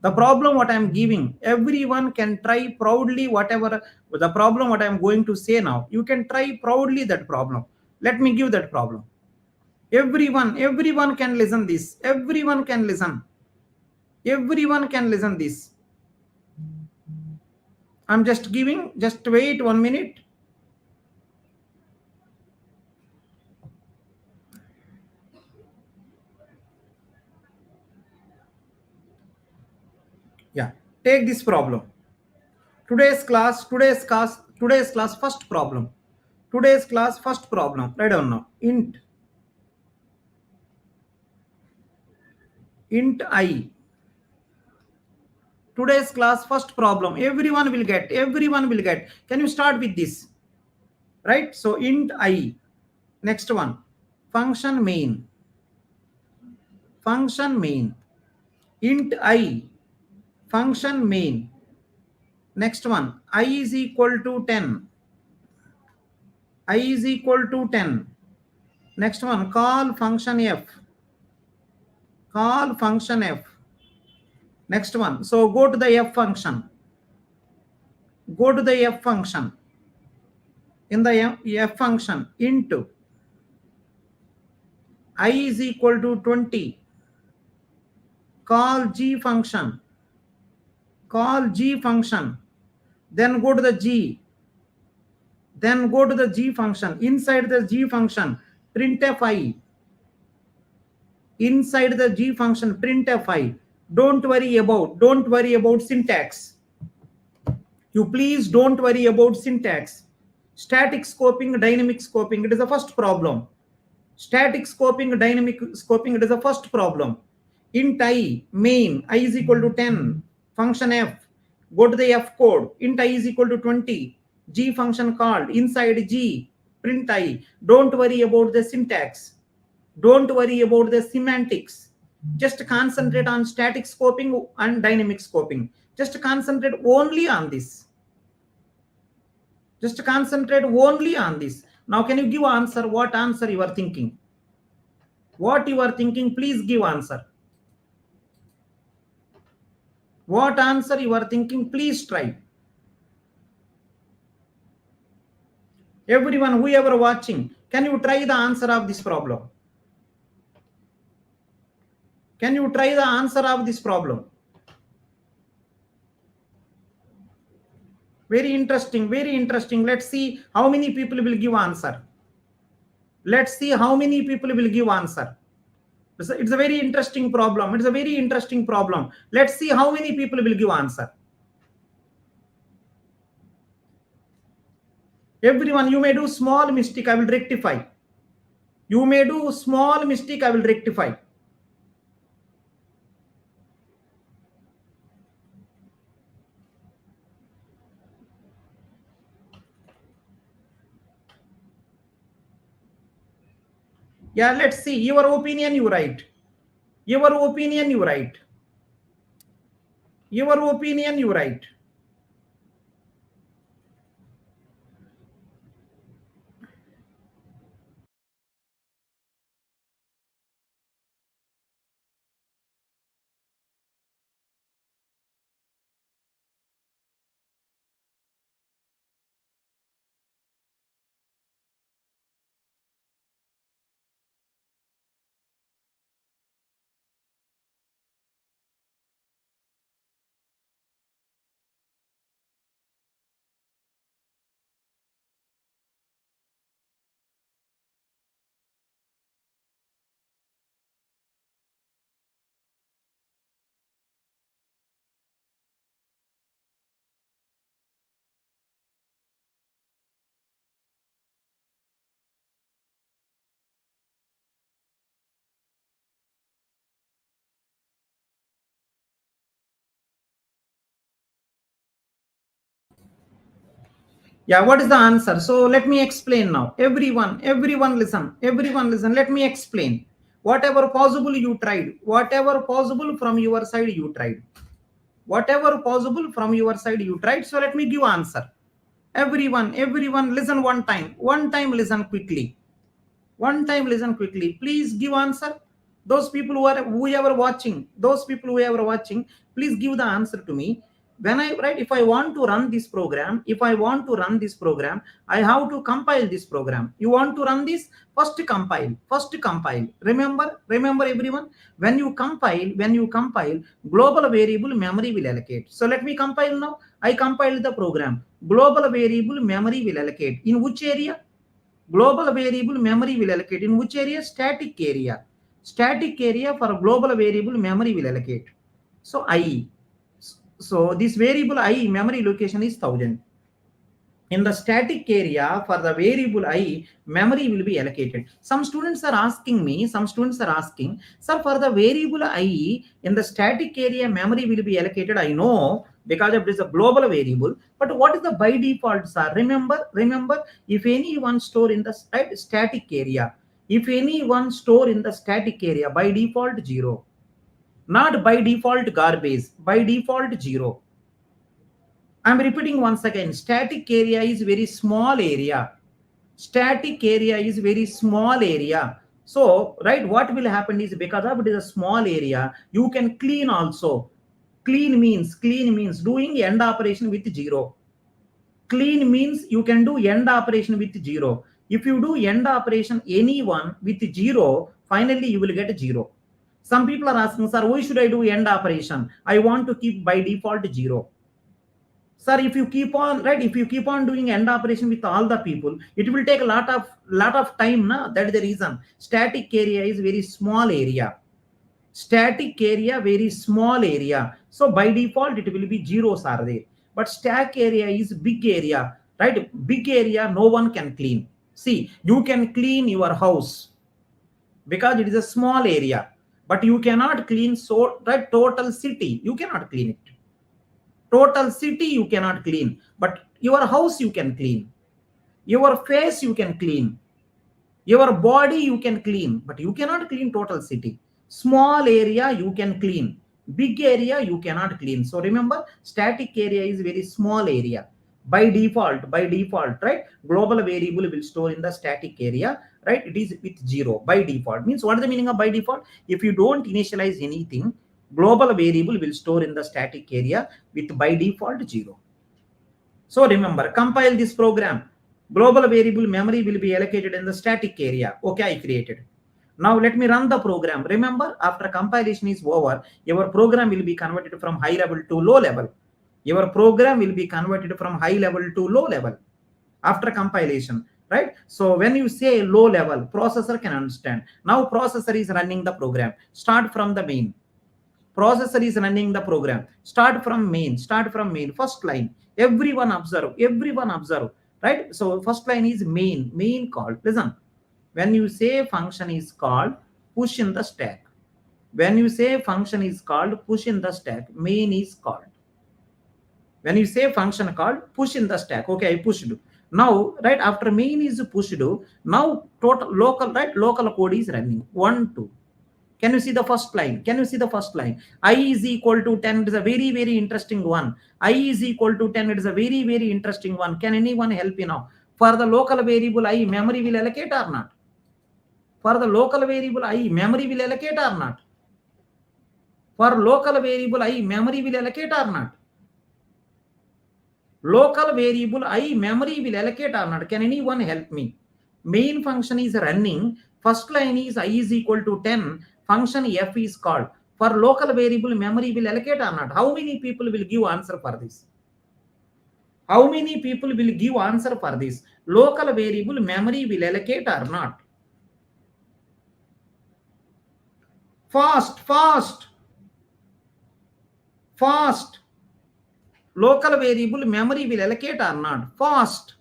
The problem what I am giving, everyone can try proudly whatever the problem what I am going to say now. You can try proudly that problem. Let me give that problem. Everyone can listen this. Everyone can listen. Everyone can listen this. I'm just giving, just wait 1 minute. Yeah, take this problem. Today's class, first problem. Today's class, first problem. Write down now. Int I. Today's class, first problem. Everyone will get. Can you start with this? Right? So int I. Next one. Function main. Int I. Function main. Next one. I is equal to 10. Next one. Call function f. Next one. So go to the f function. In the f function, into I is equal to 20. Call g function. Then go to the g. Function. Inside the g function, printf I. Don't worry about syntax. You please don't worry about syntax. Static scoping, dynamic scoping, it is the first problem. Int I, main, I is equal to 10. Function f, go to the f code. Int I is equal to 20. G function called. Inside g, print I. Don't worry about the syntax. Don't worry about the semantics. Just concentrate on static scoping and dynamic scoping. Just concentrate only on this. Now can you give answer? What answer you are thinking? Please give answer. What answer you are thinking? Please try. Everyone, whoever watching, can you try the answer of this problem? Very interesting. Let's see how many people will give answer. It's a very interesting problem. Let's see how many people will give answer. Everyone, you may do small mistake, I will rectify. Yeah, let's see. Your opinion, you write. Yeah, what is the answer? So let me explain now. Everyone listen. Let me explain. Whatever possible you tried. Whatever possible from your side you tried. So let me give answer. Everyone listen one time. Listen quickly. Please give answer. Those people whoever watching, please give the answer to me. When I write, if I want to run this program, I have to compile this program. You want to run this, first compile. Remember everyone, when you compile, global variable memory will allocate. So let me compile now. I compiled the program. Global variable memory will allocate in which area? Global variable memory will allocate in which area? Static area. Static area for global variable memory will allocate. So I. So this variable I memory location is 1000. In the static area for the variable I, memory will be allocated. Some students are asking, sir, for the variable I in the static area, memory will be allocated. I know, because it is a global variable, but what is the by default, sir? Remember, if anyone store in the static area, by default 0. Not by default garbage, by default 0. I'm repeating once again, static area is very small area. So, right, what will happen is, because of it is a small area, you can clean also. Clean means doing end operation with 0. Clean means you can do end operation with 0. If you do end operation anyone with 0, finally you will get 0. Some people are asking, sir, why should I do end operation? I want to keep by default 0. Sir, if you keep on doing end operation with all the people, it will take a lot of time, na? That is the reason. Static area is very small area. So by default it will be zeros are there. But stack area is big area, right? Big area no one can clean. See, you can clean your house because it is a small area, but you cannot clean total city. You cannot clean it. Total city you cannot clean, but your house you can clean. Your face you can clean. Your body you can clean, but you cannot clean total city. Small area you can clean. Big area you cannot clean. So remember, static area is very small area. By default, right? Global variable will store in the static area, right? It is with 0 by default. Means what is the meaning of by default? If you don't initialize anything, global variable will store in the static area with by default 0. So remember, compile this program. Global variable memory will be allocated in the static area. Okay, I created. Now let me run the program. Remember, after compilation is over, your program will be converted from high level to low level. After compilation, right? So when you say low level, processor can understand. Now processor is running the program. Start from the main. Processor is running the program. Start from main. First line. Everyone observe. Right? So first line is main called. Listen. When you say function is called, push in the stack. When you say function is called, push in the stack. Main is called. When you say function called, push in the stack. Okay, I pushed. Now, right after main is pushed, now total local code is running. 1, 2. Can you see the first line? I is equal to 10. It is a very, very interesting one. I is equal to 10. It is a very, very interesting one. Can anyone help me now? For the local variable I, memory will allocate or not? For the local variable I, memory will allocate or not? For local variable I, memory will allocate or not? Local variable I, memory will allocate or not? Can anyone help me? Main function is running. First line is I is equal to 10. Function f is called. For local variable, memory will allocate or not? How many people will give answer for this? Local variable memory will allocate or not? Fast. Local variable memory will allocate or not? Fast.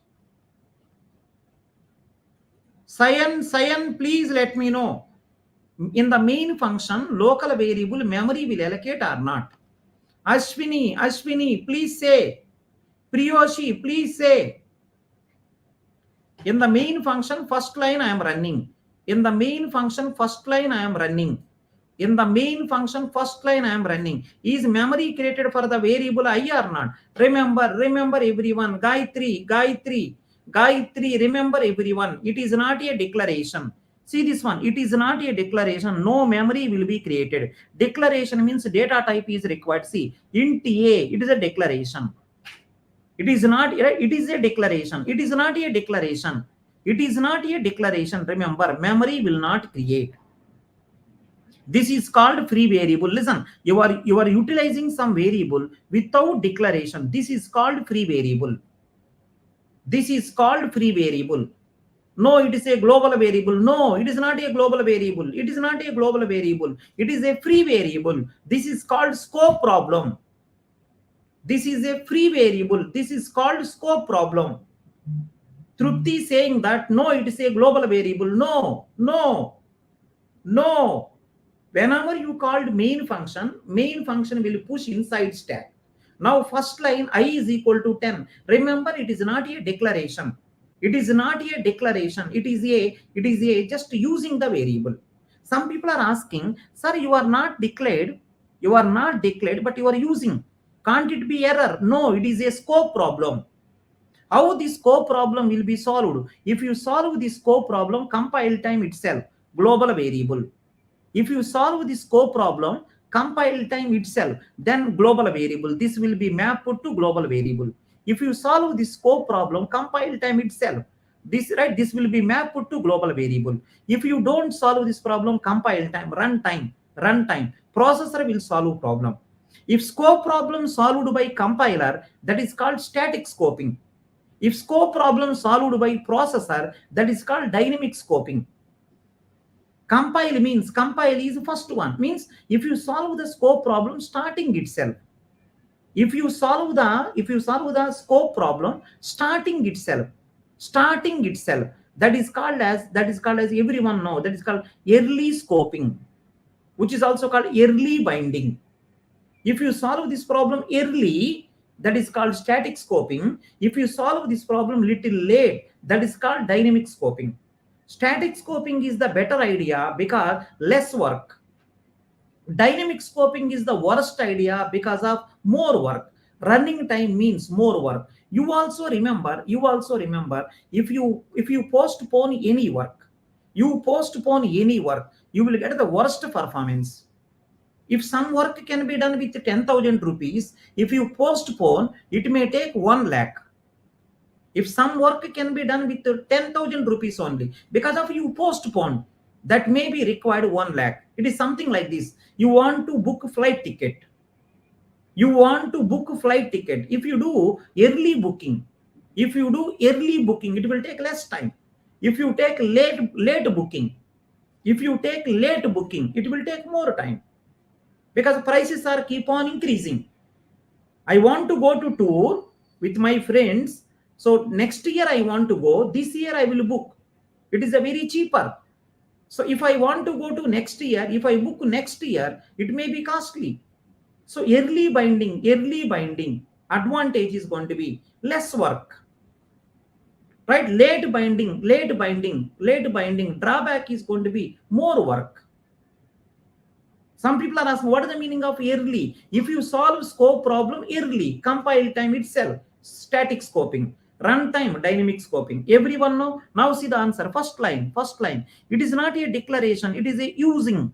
Cyan, please let me know. In the main function, local variable memory will allocate or not? Ashwini, please say. Priyoshi, please say. In the main function, first line I am running. Is memory created for the variable I or not? Remember everyone. Gayatri, remember everyone. It is not a declaration. See this one, it is not a declaration, no memory will be created. Declaration means data type is required. See, int A, it is a declaration. It is not, it is a declaration. It is not a declaration. It is not a declaration. Remember, memory will not create. This is called free variable. Listen, you are utilizing some variable without declaration. This is called free variable. This is called free variable. No, it is a global variable. No, it is not a global variable. It is not a global variable. It is a free variable. This is called scope problem. This is a free variable. This is called scope problem. Trupti saying that no, it is a global variable. No, no, no. Whenever you called main function will push inside stack. Now first line I is equal to 10. Remember, it is not a declaration. It is not a declaration. It is a just using the variable. Some people are asking, sir, you are not declared, but you are using. Can't it be error? No, it is a scope problem. How this scope problem will be solved? If you solve the scope problem, compile time itself, global variable. If you solve the scope problem, compile time itself, then global variable. This will be mapped to global variable. If you solve the scope problem, compile time itself, this will be mapped to global variable. If you don't solve this problem, compile time, runtime, processor will solve problem. If scope problem solved by compiler, that is called static scoping. If scope problem solved by processor, that is called dynamic scoping. Compile is the first one. Means if you solve the scope problem starting itself. If you solve the scope problem starting itself, that is called as everyone know, that is called early scoping, which is also called early binding. If you solve this problem early, that is called static scoping. If you solve this problem little late, that is called dynamic scoping. Static scoping is the better idea because less work. Dynamic scoping is the worst idea because of more work. Running time means more work. You also remember, if you postpone any work, you will get the worst performance. If some work can be done with 10,000 rupees, if you postpone, it may take 1 lakh. If some work can be done with 10,000 rupees only, because of you postpone, that may be required 1 lakh. It is something like this. You want to book flight ticket. If you do early booking, it will take less time. If you take late booking, it will take more time, because prices are keep on increasing. I want to go to tour with my friends. So next year I want to go. This year I will book. It is a very cheaper. So if I want to go to next year, if I book next year, it may be costly. So early binding advantage is going to be less work. Right? Late binding drawback is going to be more work. Some people are asking, what is the meaning of early? If you solve scope problem early, compile time itself, static scoping, runtime, dynamic scoping. Everyone know? Now see the answer. First line. It is not a declaration. It is a using.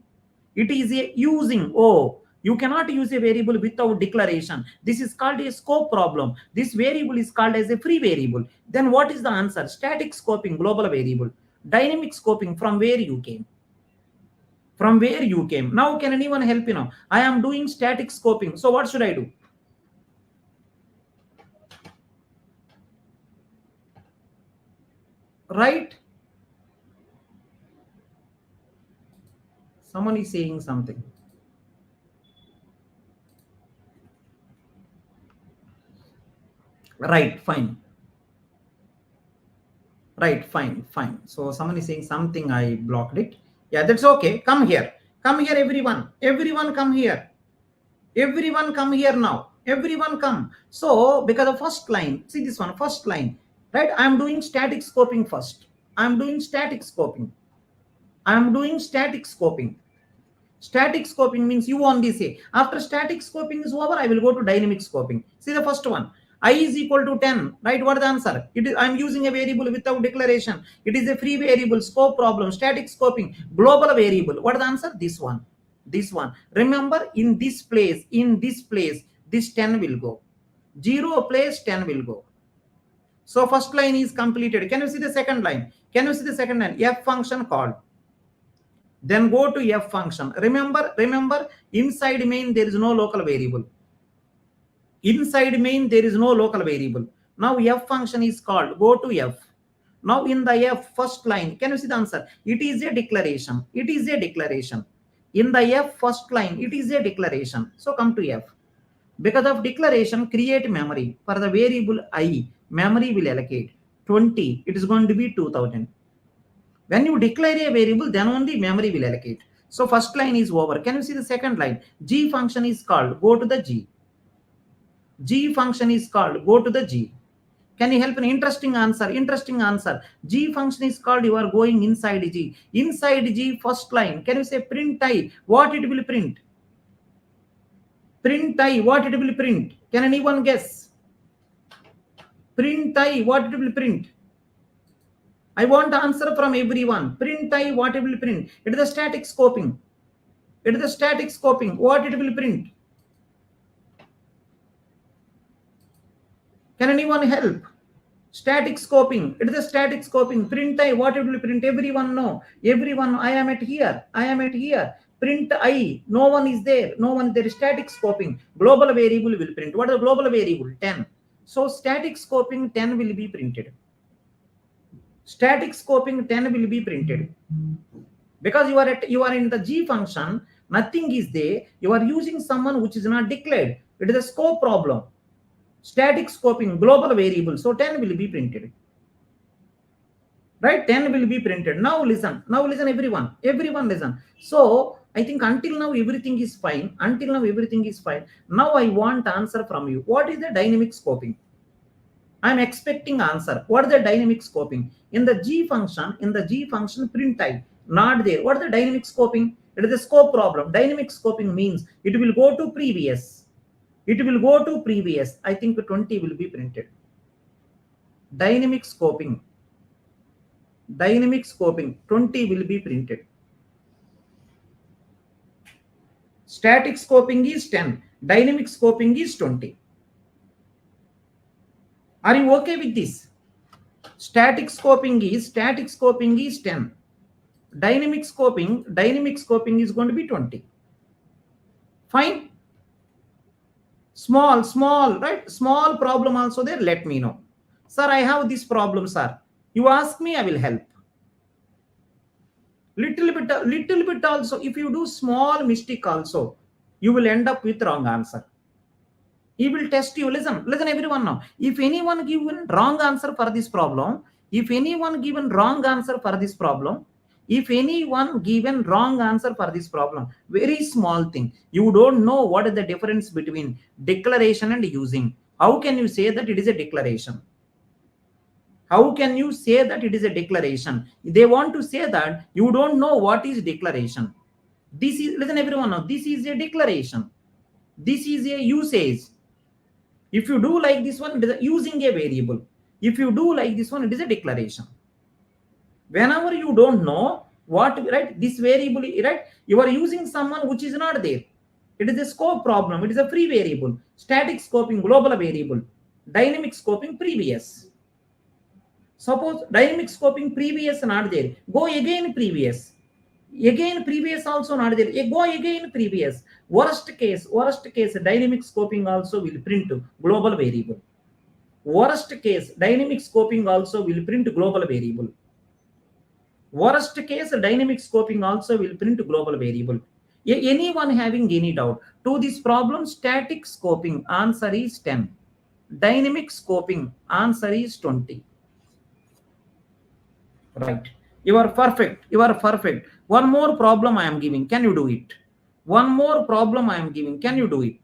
Oh, you cannot use a variable without declaration. This is called a scope problem. This variable is called as a free variable. Then what is the answer? Static scoping, global variable. Dynamic scoping, from where you came. Now can anyone help you now? I am doing static scoping. So what should I do? Right? Someone is saying something. Right, fine. So someone is saying something, I blocked it. Yeah, that's okay. Come here, everyone come here. Everyone come here now. Everyone come. So because of first line, see this one, first line, right? I'm doing static scoping first. Static scoping means you only say. After static scoping is over, I will go to dynamic scoping. See the first one. I is equal to 10, right? What is the answer? It is, I'm using a variable without declaration. It is a free variable, scope problem, static scoping, global variable. What is the answer? This one. This one. Remember, in this place, this 10 will go. 0 place 10 will go. So first line is completed. Can you see the second line? Can you see the second line? F function called. Then go to F function. Remember, inside main there is no local variable. Inside main there is no local variable. Now F function is called. Go to F. Now in the F first line, can you see the answer? It is a declaration. It is a declaration. In the F first line, it is a declaration. So come to F. Because of declaration, create memory. For the variable I, memory will allocate 20. It is going to be 2000. When you declare a variable, then only memory will allocate. So first line is over. Can you see the second line? G function is called. Go to the G. G function is called. Go to the G. Can you help an interesting answer? Interesting answer. G function is called. You are going inside G. Inside G first line. Can you say print I? What it will print? Print I. What it will print? Can anyone guess? Print I. What it will print? I want answer from everyone. Print I. What it will print? It is the static scoping. It is the static scoping. What it will print? Can anyone help? Static scoping. It is a static scoping. Print I. What it will print? Everyone know. Everyone. I am at here. I am at here. Print I. No one is there. No one. There is static scoping. Global variable will print. What is the global variable? 10. So static scoping 10 will be printed. Static scoping 10 will be printed. Because you are in the G function. Nothing is there. You are using someone which is not declared. It is a scope problem. Static scoping, global variable. So 10 will be printed. Right? 10 will be printed. Now listen. Now listen, everyone. Everyone listen. So I think until now everything is fine. Until now everything is fine. Now I want answer from you. What is the dynamic scoping? I am expecting answer. What is the dynamic scoping? In the G function, print I. Not there. What is the dynamic scoping? It is a scope problem. Dynamic scoping means it will go to previous. It will go to previous. I think 20 will be printed. Dynamic scoping. Dynamic scoping. 20 will be printed. Static scoping is 10. Dynamic scoping is 20. Are you okay with this? Static scoping is 10. Dynamic scoping is going to be 20. Fine. Small, right? Small problem also there. Let me know. Sir, I have this problem, sir. You ask me, I will help. Little bit also. If you do small mistake also, you will end up with wrong answer. He will test you. Listen everyone now. If anyone given wrong answer for this problem, very small thing, you don't know what is the difference between declaration and using. How can you say that it is a declaration? How can you say that it is a declaration? They want to say that you don't know what is declaration. This is, listen everyone now, this is a declaration. This is a usage. If you do like this one, it is using a variable. If you do like this one, it is a declaration. Whenever you don't know what, right, this variable, right, you are using someone which is not there. It is a scope problem. It is a free variable. Static scoping, global variable. Dynamic scoping, previous. Suppose dynamic scoping, previous not there. Go again previous. Again previous also not there. Go again previous. Worst case, dynamic scoping also will print global variable. Worst case, dynamic scoping also will print global variable. Worst case, dynamic scoping also will print global variable. Anyone having any doubt to this problem? Static scoping answer is 10. Dynamic scoping answer is 20. Right. You are perfect. One more problem I am giving. Can you do it? One more problem I am giving. Can you do it?